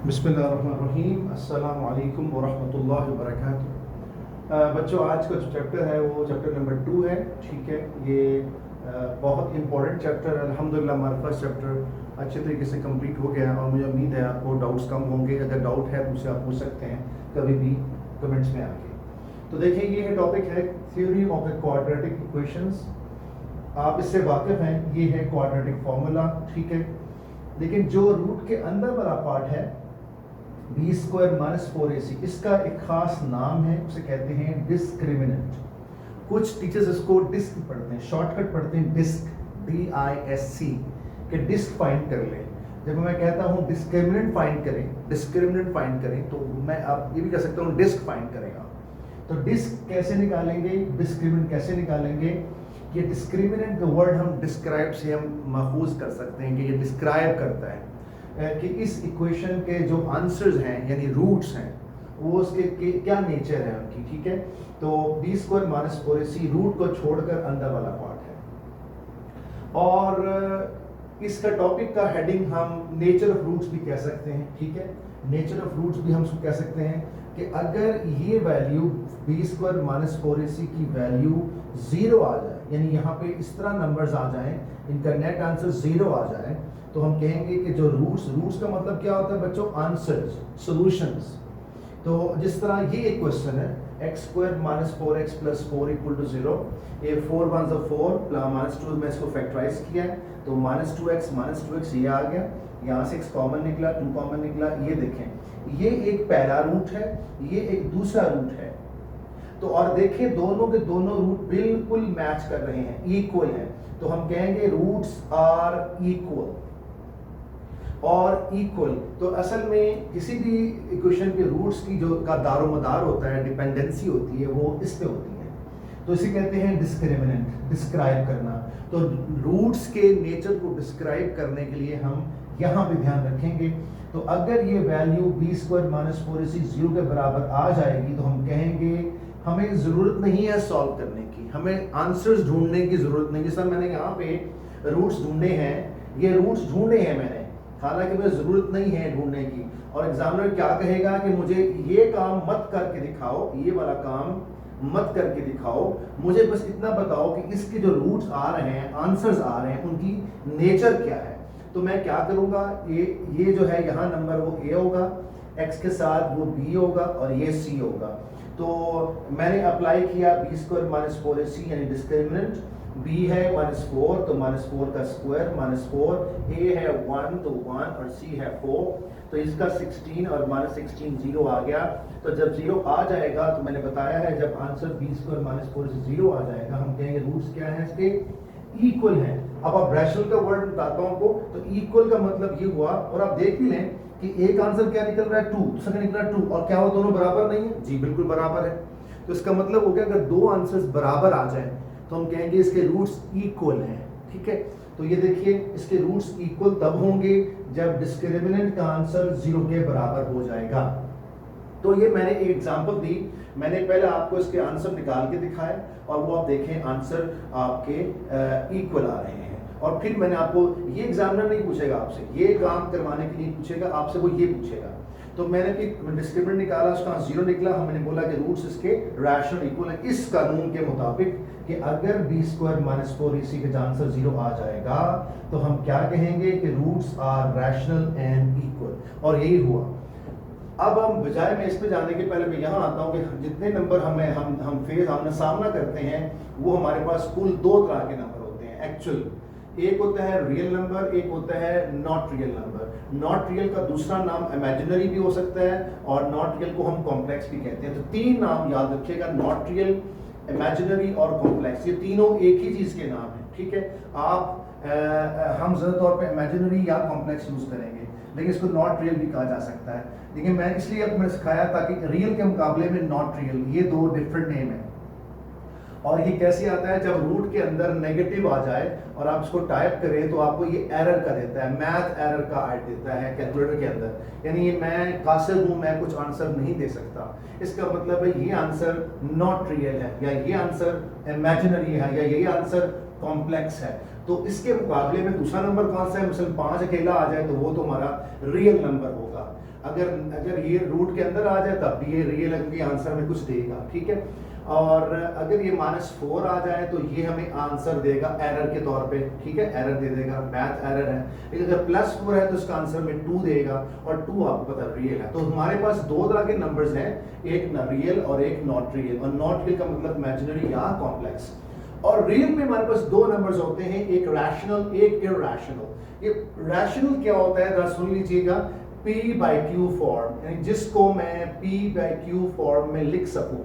बिस्मिल्लाहिर्रहमानिर्रहीम। अस्सलामु अलैकुम वरहमतुल्लाहि वबरकातुहू। बच्चों, आज का जो चैप्टर है वो चैप्टर नंबर 2 है। ठीक है, ये बहुत इंपॉर्टेंट चैप्टर है। अल्हम्दुलिल्लाह हमारा फर्स्ट चैप्टर अच्छे तरीके से कंप्लीट हो गया और मुझे उम्मीद है आपको डाउट्स कम होंगे। अगर डाउट है तो मुझसे आप पूछ सकते हैं कभी भी कमेंट्स में आके। तो देखिए, ये है टॉपिक है theory of the quadratic equations. आप इससे वाकिफ हैं, ये है क्वाड्रेटिक फार्मूला। ठीक है, लेकिन जो रूट के अंदर वाला पार्ट है बी स्क्वायर माइनस 4ac, इसका एक खास नाम है, उसे कहते हैं डिस्क्रिमिनेंट। कुछ टीचर्स इसको डिस्क पढ़ते हैं, शॉर्टकट पढ़ते हैं डिस्क, DISC, कि डिस्क फाइंड कर लें। जब मैं कहता हूँ डिस्क्रिमिनेंट फाइंड करें, तो मैं आप ये भी कह सकता हूँ डिस्क फाइंड करेगा। तो डिस्क कैसे निकालेंगे, डिस्क्रिमिनेंट कैसे निकालेंगे? ये डिस्क्रिमिनेंट का वर्ड हम डिस्क्राइब से हम महफूज कर सकते हैं कि ये डिस्क्राइब करता है कि इस इक्वेशन के जो आंसर्स हैं यानी रूट्स हैं वो उसके क्या नेचर है उनकी। ठीक है, तो B square minus 4ac root को छोड़कर अंदर वाला पार्ट है। और इसका टॉपिक का हेडिंग हम नेचर ऑफ रूट्स भी कह सकते हैं। ठीक है, नेचर ऑफ रूट्स भी हम उसको कह सकते हैं कि अगर ये value B square minus 4ac की वैल्यू 0 आ जाए, यानी यहाँ पे इस तरह नंबर्स आ जाएं, इनका नेट आंसर 0 आ जाए, तो हम कहेंगे कि जो रूट्स का मतलब क्या होता है बच्चों? Answers, solutions. तो जिस तरह ये एक क्वेश्चन है X square minus 4x plus 4 equal to 0, ये 4 1 4 माइनस 2 में इसको फैक्टराइज किया है तो माइनस 2x ये आ गया, यहाँ से x कॉमन निकला, 2 कॉमन निकला। ये देखें, ये एक पहला रूट है, ये एक दूसरा रूट है। तो और देखें दोनों के दोनों रूट बिल्कुल मैच कर रहे हैं, इक्वल हैं, तो हम कहेंगे रूट्स आर इक्वल। और इक्वल तो असल में किसी भी इक्वेशन के रूट्स की जो का दारोमदार होता है, डिपेंडेंसी होती है, वो इस पे होती है। तो इसे कहते हैं डिस्क्रिमिनेंट, डिस्क्राइब करना। तो रूट्स के नेचर को डिस्क्राइब करने के लिए हम यहाँ पे ध्यान रखेंगे। तो अगर ये value B square minus 4ac 0 के बराबर आ जाएगी तो हम कहेंगे हमें ज़रूरत नहीं है सॉल्व करने की, हमें आंसर्स ढूंढने की ज़रूरत नहीं। जैसा मैंने यहाँ पे रूट्स ढूंढे हैं, ये रूट्स ढूंढे हैं मैंने, हालांकि मुझे ज़रूरत नहीं है ढूंढने की। और एग्जामिनर क्या कहेगा कि मुझे ये काम मत करके दिखाओ, ये वाला काम मत करके दिखाओ, मुझे बस इतना बताओ कि इसके जो रूट्स आ रहे हैं, आंसर्स आ रहे हैं, उनकी नेचर क्या है। तो मैं क्या करूँगा, ये जो है यहाँ नंबर वो a होगा, x के साथ वो b होगा और ये c होगा। तो मैंने अप्लाई किया बी स्क्वायर माइनस 4ac यानी डिस्क्रिमिनेंट, b है माइनस 4 तो माइनस 4 का स्क्वायर माइनस 4, a है 1 तो 1 और c है 4, तो इसका 16 और माइनस 16 0 आ गया। तो जब 0 आ जाएगा तो मैंने बताया है जब आंसर बी स्क्वायर माइनस 4 से 0 आ जाएगा हम कहेंगे रूट्स क्या है इसके? इक्वल है। अब आप रैशनल का वर्ड बताता हूं आपको, तो इक्वल का मतलब ये हुआ, और आप देख भी लें कि एक आंसर क्या निकल रहा है 2, दूसरा क्या निकल रहा है 2, और क्या वो दोनों बराबर नहीं है? जी बिल्कुल बराबर है। तो इसका मतलब हो गया अगर दो आंसर्स बराबर आ जाए तो हम कहेंगे इसके रूट्स इक्वल हैं। ठीक है, तो ये देखिए इसके रूट्स इक्वल तब होंगे जब डिस्क्रिमिनेंट का आंसर 0 के बराबर हो जाएगा। तो ये मैंने एक एग्जांपल दी, मैंने पहले आपको इसके आंसर निकाल के दिखाए और वो आप देखें आंसर आपके इक्वल आ रहे हैं। और फिर मैंने आपको ये एग्जामिनर नहीं पूछेगा आपसे, ये काम करवाने के लिए पूछेगा आपसे, वो ये पूछेगा। तो मैंने फिर डिस्क्रिमिनेंट निकाला, उसका 0 निकला, हमने बोला कि रूट्स इसके रैशनल इक्वल है इस कानून के मुताबिक कि अगर बी स्क्वायर माइनस 4ac का आंसर 0 आ जाएगा तो हम क्या कहेंगे कि roots are rational and equal, और यही हुआ। अब हम बजाय में इस पे जाने के पहले मैं यहाँ आता हूँ कि जितने नंबर हम सामना करते हैं वो हमारे पास कुल 2 तरह के नंबर होते हैं एक्चुअल। एक होता है रियल नंबर, एक होता है not real number. Not real का दूसरा नाम इमेजिनरी भी हो सकता है और नॉट रियल को हम कॉम्प्लेक्स भी कहते हैं। तो 3 नाम याद रखिएगा, नॉट रियल, इमेजिनरी और कॉम्प्लेक्स, ये तीनों एक ही चीज़ के नाम हैं। ठीक है, हम ज़्यादा तौर पे इमेजिनरी या कॉम्प्लेक्स यूज़ करेंगे, लेकिन इसको नॉट रियल भी कहा जा सकता है। लेकिन मैं इसलिए आपको सिखाया ताकि रियल के मुकाबले में नॉट रियल, ये 2 डिफरेंट नेम है। और ये कैसे आता है? जब रूट के अंदर नेगेटिव आ जाए और आप इसको टाइप करें तो आपको ये एरर का देता है, मैथ एरर का देता है कैलकुलेटर के अंदर, यानी ये मैं कासिर हूँ, मैं कुछ आंसर नहीं दे सकता। इसका मतलब है ये आंसर नॉट रियल है, या ये आंसर इमेजिनरी है, या ये आंसर कॉम्प्लेक्स है। तो इसके मुकाबले में दूसरा नंबर कौन सा है? मिसल 5 अकेला आ जाए तो वो तो हमारा रियल नंबर होगा। अगर ये रूट के अंदर आ जाए तब भी ये रियल है क्योंकि आंसर में कुछ देगा, ठीक है। और अगर ये -4 आ जाए तो ये हमें आंसर देगा एरर के तौर पे, ठीक है, एरर दे देगा, मैथ एरर है। लेकिन अगर +4 है तो इसका आंसर में 2 देगा, और 2 आपको पता रियल है। तो हमारे पास दो तरह के नंबर्स हैं, एक रियल और एक नॉट रियल। और नॉट रियल का मतलब इमेजिनरी या कॉम्प्लेक्स। और रियल में हमारे पास दो नंबर्स होते हैं, एक रैशनल एक इरैशनल। ये रैशनल क्या होता है, जरा सुन लीजिएगा, P/Q फॉर्म, यानी जिसको मैं P/Q फॉर्म में लिख सकूं,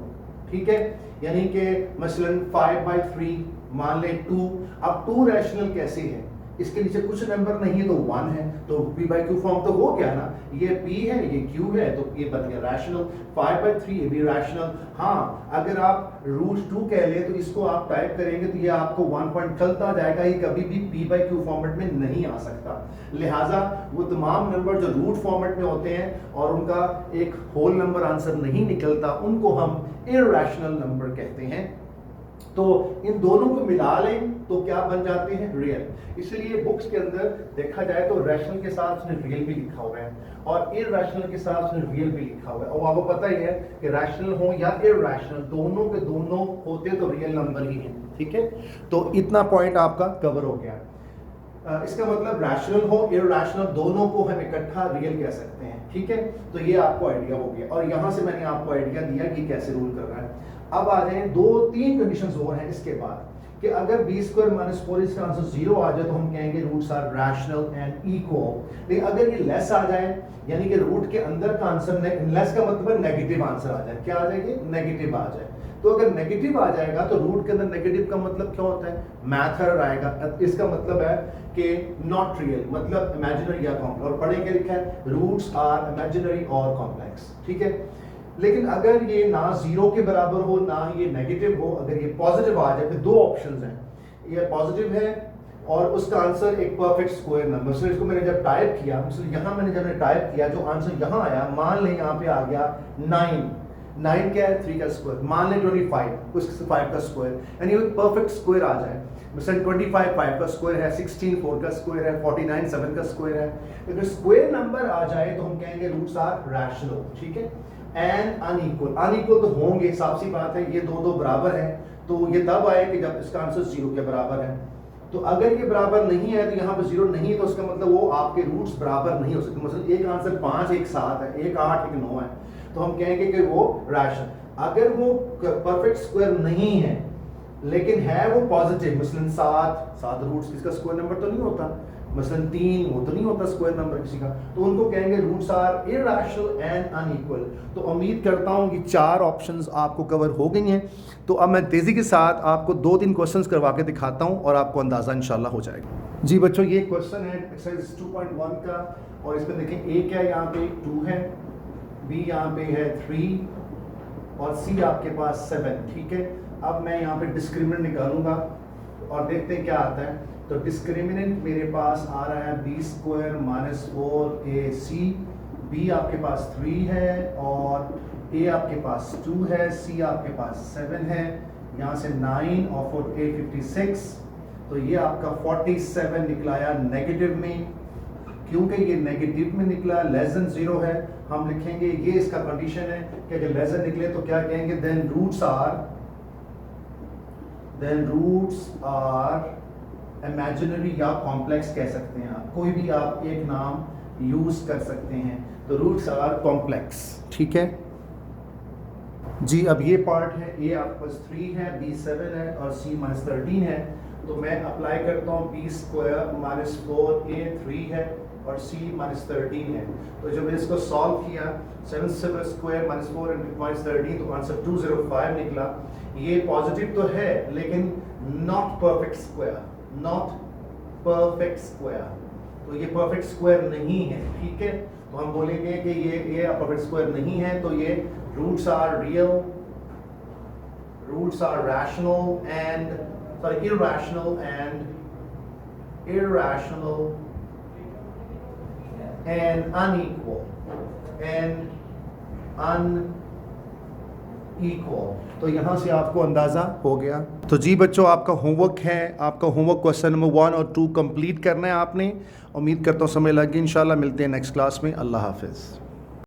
ठीक है। यानी कि मसलन 5/3 मान ले 2। अब 2 रैशनल कैसे है, इसके नीचे कुछ नंबर नहीं है तो 1 है, तो P/Q फॉर्म तो हो गया ना, ये P है ये Q है, तो ये बन गया रैशनल। 5/3 ये भी रैशनल। हाँ, अगर आप √2 कह ले तो इसको आप टाइप करेंगे तो ये आपको 1 पॉइंट चलता जाएगा, ये कभी भी P/Q फॉर्मेट में नहीं आ सकता। लिहाजा वो तमाम नंबर जो रूट फॉर्मेट में होते हैं और उनका एक होल नंबर आंसर नहीं निकलता, उनको हम इरैशनल नंबर कहते हैं। तो इन दोनों को मिला लें तो क्या बन जाते हैं, रियल। इसलिए बुक्स के अंदर देखा जाए तो रैशनल के साथ उसने रियल भी लिखा हुआ है और इरैशनल के साथ उसने रियल भी लिखा हुआ है। और आपको पता ही है कि रैशनल हो या इरैशनल, दोनों के दोनों होते तो रियल नंबर ही हैं, ठीक है। तो इतना पॉइंट आपका कवर हो गया। इसका मतलब रैशनल हो इरैशनल दोनों को हम इकट्ठा रियल कह सकते हैं, ठीक है। तो ये आपको आइडिया हो गया, और यहाँ से मैंने आपको आइडिया दिया कि कैसे रूल कर रहा है। अब आ जाए 2-3 कंडीशंस और हैं इसके बाद, कि अगर b² - 4 इसका आंसर 0 आ जाए तो हम कहेंगे roots are rational and equal. लेकिन अगर ये लेस आ जाए, यानी कि रूट के अंदर का आंसर लेस का मतलब है नेगेटिव आंसर आ जाए, क्या आ जाएगी, नेगेटिव आ जाए। तो अगर नेगेटिव आ जाएगा तो रूट के अंदर नेगेटिव का मतलब क्या होता है, मैथ एरर आएगा। इसका मतलब है कि नॉट रियल, मतलब इमेजिनरी या कॉम्प्लेक्स। और पढ़े क्या लिखा है, रूट्स आर इमेजिनरी और कॉम्प्लेक्स, ठीक है। लेकिन अगर ये ना 0 के बराबर हो ना ये नेगेटिव हो, अगर ये पॉजिटिव आ जाए, फिर दो ऑप्शंस हैं, ये पॉजिटिव है और उसका आंसर एक परफेक्ट स्क्वायर नंबर। सो इसको मैंने जब टाइप किया, यहाँ मैंने जब टाइप किया जो आंसर यहाँ आया, मान लें यहाँ पे आ गया 9 क्या है, 3 का स्क्वायर, मान लें 25 उसके 5 का स्क्वायर, यानी वो परफेक्ट स्क्वायर आ जाए। मिसल 25 5 का स्क्वायर है, 16 4 का स्क्वायर है, 49 7 का स्क्वायर है। अगर स्क्वायर नंबर आ जाए तो हम कहेंगे रूट्स आर रैशनल, ठीक है। एंड अनइक्वल तो होंगे, साफ सी बात है, ये दो बराबर हैं, तो ये तब आए कि जब इसका आंसर 0 के बराबर है। तो अगर ये बराबर नहीं है तो यहाँ पे 0 नहीं है, तो उसका मतलब वो आपके रूट्स बराबर नहीं हो सकते। मतलब एक आंसर 5 एक 7 है, एक 8 एक 9 है, तो हम कहेंगे कि वो रैशनल। अगर वो परफेक्ट स्क्वायर नहीं है लेकिन है वो पॉजिटिव, मसलन 7 रूट्स किसका स्क्वायर नंबर तो नहीं होता, मसलन 3 वो तो नहीं होता स्क्वायर नंबर किसी का, तो उनको कहेंगे roots are irrational and unequal. तो उम्मीद करता हूँ कि 4 ऑप्शंस आपको कवर हो गई हैं। तो अब मैं तेज़ी के साथ आपको 2-3 क्वेश्चंस करवा के दिखाता हूँ और आपको अंदाज़ा इंशाल्लाह हो जाएगा। जी बच्चों, ये क्वेश्चन है एक्सरसाइज 2.1 का, और इसमें देखें a क्या है, यहाँ पे 2 है, b यहाँ पे है 3 और c आपके पास 7, ठीक है। अब मैं यहाँ पे डिस्क्रिमिनेंट निकालूंगा और देखते हैं क्या आता है। तो डिस्क्रिमिनेंट मेरे पास आ रहा है b² - 4ac, b आपके पास 3 है और a आपके पास 2 है, c आपके पास 7 है, यहाँ से 9 और 4 8 56, तो ये आपका 47 निकलाया नेगेटिव में। क्योंकि ये नेगेटिव में निकला, लेस देन 0 है, हम लिखेंगे ये इसका कंडीशन है कि अगर लेस देन निकले तो क्या कहेंगे, देन रूट्स आर इमेजिनरी या कॉम्प्लेक्स कह सकते हैं आप, कोई भी आप एक नाम यूज कर सकते हैं। तो रूट्स आर कॉम्प्लेक्स, ठीक है जी। अब ये पार्ट है, a आपके पास 3 है, b 7 है और c -13 है। तो मैं अप्लाई करता हूँ b² - 4a 3 है और c -13 है। तो जब मैंने इसको सॉल्व किया, 7² - 4 -13, तो आंसर 205 निकला। ये पॉजिटिव तो है लेकिन नॉट परफेक्ट स्क्वायर, तो ये परफेक्ट स्क्वायर नहीं है, ठीक है। तो हम बोलेंगे कि ये परफेक्ट स्क्वायर नहीं है, तो ये roots are real, roots are rational and irrational and unequal तो यहाँ से आपको अंदाज़ा हो गया। तो जी बच्चों, आपका होमवर्क है, आपका होमवर्क क्वेश्चन नंबर 1 और 2 कंप्लीट करना है आपने। उम्मीद करता हूँ समय लग गई। इंशाल्लाह मिलते हैं नेक्स्ट क्लास में। अल्लाह हाफिज़।